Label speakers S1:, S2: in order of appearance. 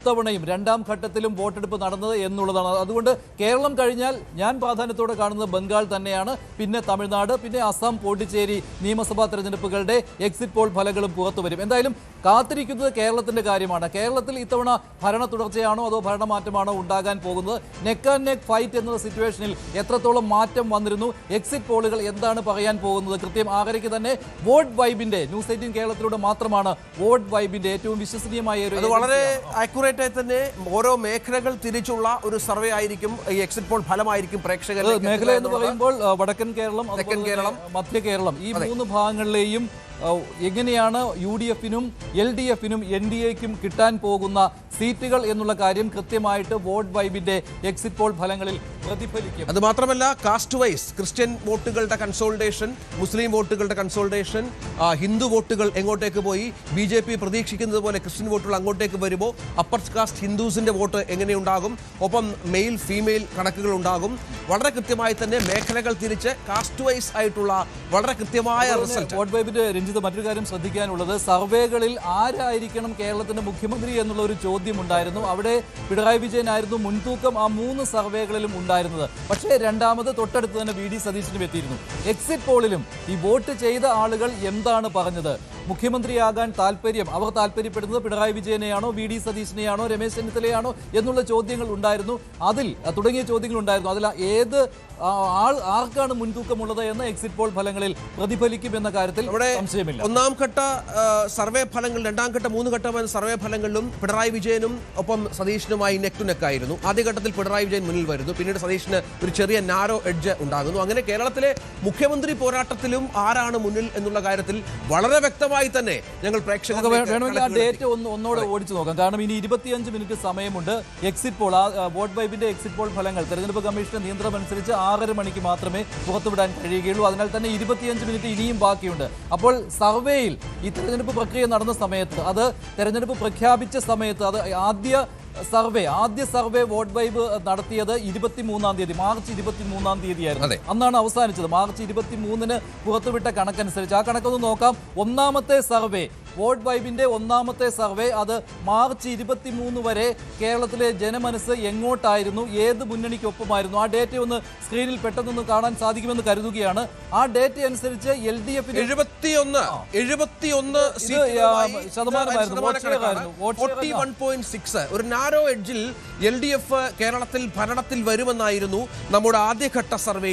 S1: ഇത്തവണയും രണ്ടാം ഘട്ടത്തിലും വോട്ടെടുപ്പ് നടന്നത് എന്നുള്ളതാണ്. അതുകൊണ്ട് കേരളം കഴിഞ്ഞാൽ ഞാൻ പ്രാധാന്യത്തോടെ കാണുന്നത് ബംഗാൾ തന്നെയാണ്. പിന്നെ തമിഴ്നാട്, പിന്നെ അസം, പോണ്ടിച്ചേരി നിയമസഭാ തെരഞ്ഞെടുപ്പുകളുടെ എക്സിറ്റ് പോൾ ഫലങ്ങളും പുറത്തു വരും. എന്തായാലും കാത്തിരിക്കുന്നത് കേരളത്തിന്റെ കാര്യമാണ്. കേരളത്തിൽ ഇത്തവണ ഭരണ തുടർച്ചയാണോ അതോ ഭരണമാറ്റമാണോ ഉണ്ടാകാൻ പോകുന്നത്? നെക്ക് ആൻഡ് നെക്ക് ഫൈറ്റ് എന്ന സിറ്റുവേഷനിൽ എത്രത്തോളം മാറ്റം വന്നിരുന്നു? എക്സിറ്റ് പോളുകൾ എന്താണ് പറയാൻ പോകുന്നത്? കൃത്യം 6:30 തന്നെ വോട്ട് വൈബിന്റെ ന്യൂസ് 18 കേരളത്തിലൂടെ മാത്രമാണ് വോട്ട് വൈബിന്റെ ഏറ്റവും വിശ്വസനീയമായ ഒരു
S2: വളരെ ആക്യുറേറ്റ് ആയി തന്നെ ഓരോ മേഖലകൾ തിരിച്ചുള്ള ഒരു സർവേ ആയിരിക്കും. ഈ എക്സിറ്റ് പോൾ ഫലമായിരിക്കും പ്രേക്ഷകർ.
S1: മേഖല എന്ന് പറയുമ്പോൾ വടക്കൻ കേരളം, തെക്കൻ കേരളം, മധ്യ കേരളം, ഈ 3 ഭാഗങ്ങളിലെയും എങ്ങനെയാണ് UDF-നും LDF-നും NDA-ക്കും കിട്ടാൻ പോകുന്ന സീറ്റുകൾ എന്നുള്ള കാര്യം കൃത്യമായിട്ട് വോട്ട് വൈബിന്റെ എക്സിറ്റ് പോൾ ഫലങ്ങളിൽ പ്രതിഫലിക്കും.
S2: അത് മാത്രമല്ല കാസ്റ്റ് വൈസ് ക്രിസ്ത്യൻ വോട്ടുകളുടെ കൺസോൾട്ടേഷൻ, മുസ്ലിം വോട്ടുകളുടെ കൺസോൾട്ടേഷൻ, ഹിന്ദു വോട്ടുകൾ എങ്ങോട്ടേക്ക് പോയി, BJP പ്രതീക്ഷിക്കുന്നത് പോലെ ക്രിസ്ത്യൻ വോട്ടുകൾ അങ്ങോട്ടേക്ക് വരുമോ, അപ്പർ കാസ്റ്റ് ഹിന്ദുസിന്റെ വോട്ട് എങ്ങനെയുണ്ടാകും, ഒപ്പം മെയിൽ ഫീമെയിൽ കണക്കുകൾ ഉണ്ടാകും. വളരെ കൃത്യമായി തന്നെ മേഖലകൾ തിരിച്ച് കാസ്റ്റ് വൈസ് ആയിട്ടുള്ള വളരെ കൃത്യമായ റിസൾട്ട്.
S1: വോട്ട് വൈബിന്റെ മറ്റൊരു കാര്യം ശ്രദ്ധിക്കാനുള്ളത്, സർവേകളിൽ ആരായിരിക്കണം കേരളത്തിന്റെ മുഖ്യമന്ത്രി എന്നുള്ള ഒരു ചോദ്യം ഉണ്ടായിരുന്നു. അവിടെ പിണറായി വിജയൻ ആയിരുന്നു മുൻതൂക്കം ആ 3 സർവേകളിലും ഉണ്ടായിരുന്നത്. പക്ഷേ രണ്ടാമത് തൊട്ടടുത്ത് തന്നെ VD സതീശനും എത്തിയിരുന്നു. എക്സിറ്റ് പോളിലും ഈ വോട്ട് ചെയ്ത ആളുകൾ എന്താണ് പറഞ്ഞത്? മുഖ്യമന്ത്രിയാകാൻ താല്പര്യം, അവർ താല്പര്യപ്പെടുന്നത് പിണറായി വിജയനെയാണോ, VD സതീശനെയാണോ, രമേശ് ചെന്നിത്തലയാണോ എന്നുള്ള ചോദ്യങ്ങൾ ഉണ്ടായിരുന്നു. തുടങ്ങിയ ചോദ്യങ്ങൾ ഉണ്ടായിരുന്നു. അതിൽ ഏത് ആർക്കാണ് മുൻതൂക്കമുള്ളത് എന്ന് എക്സിറ്റ് പോൾ ഫലങ്ങളിൽ പ്രതിഫലിക്കും എന്ന കാര്യത്തിൽ സംശയമില്ല.
S2: ഒന്നാം ഘട്ട സർവേ ഫലങ്ങൾ, രണ്ടാം ഘട്ട, 3 ഘട്ട സർവേ ഫലങ്ങളിലും പിണറായി വിജയനും ഒപ്പം സതീശനുമായി നെക്ക് ടു നെക്ക് ആയിരുന്നു. ആദ്യഘട്ടത്തിൽ പിണറായി വിജയൻ മുന്നിൽ വരുന്നു, പിന്നീട് സതീശന് ഒരു ചെറിയ നാരോ എഡ്ജ് ഉണ്ടാകുന്നു. അങ്ങനെ കേരളത്തിലെ മുഖ്യമന്ത്രി പോരാട്ടത്തിലും ആരാണ് മുന്നിൽ എന്നുള്ള കാര്യത്തിൽ വളരെ വ്യക്തമായി തന്നെ ഞങ്ങൾ പ്രേക്ഷകർക്ക്
S1: വേണമെങ്കിൽ ആ ഡേറ്റ് ഒന്നോടെ ഓടിച്ചു നോക്കാം. കാരണം ഇനി 25 മിനിറ്റ് സമയമുണ്ട്. എക്സിറ്റ് പോൾ, വോട്ട് വൈബിന്റെ എക്സിറ്റ് പോൾ ഫലങ്ങൾ തെരഞ്ഞെടുപ്പ് കമ്മീഷന്റെ നിയന്ത്രണം അനുസരിച്ച് 6:30 മണിക്ക് മാത്രമേ പുറത്തുവിടാൻ കഴിയുകയുള്ളൂ. അതിനാൽ തന്നെ 25 മിനിറ്റ് ഇനിയും ബാക്കിയുണ്ട്. അപ്പോൾ സർവേയിൽ ഈ തെരഞ്ഞെടുപ്പ് പ്രക്രിയ നടന്ന സമയത്ത്, അത് തെരഞ്ഞെടുപ്പ് പ്രഖ്യാപിച്ച സമയത്ത്, അത് ആദ്യ സർവേ വോട്ട് വൈബ് നടത്തിയത് 23-ാം തീയതി, മാർച്ച് 23-ാം തീയതിയായിരുന്നു. അന്നാണ് അവസാനിച്ചത്. മാർച്ച് 23-ന് പുറത്തുവിട്ട കണക്കനുസരിച്ച് ആ കണക്കൊന്ന് നോക്കാം. ഒന്നാമത്തെ സർവേ, വോട്ട് വൈബിന്റെ ഒന്നാമത്തെ സർവേ, അത് മാർച്ച് 23 വരെ കേരളത്തിലെ ജനമനസ്സ് എങ്ങോട്ടായിരുന്നു, ഏത് മുന്നണിക്കൊപ്പമായിരുന്നു? ആ ഡേറ്റ ഒന്ന് സ്ക്രീനിൽ പെട്ടെന്നൊന്ന് കാണാൻ സാധിക്കുമെന്ന് കരുതുകയാണ്. ആ ഡേറ്റ അനുസരിച്ച് LDF 71
S2: ശതമാനമായിരുന്നു. ഒരു നാരോ എഡ്ജിൽ LDF കേരളത്തിൽ ഭരണത്തിൽ വരുമെന്നായിരുന്നു നമ്മുടെ ആദ്യഘട്ട സർവേ.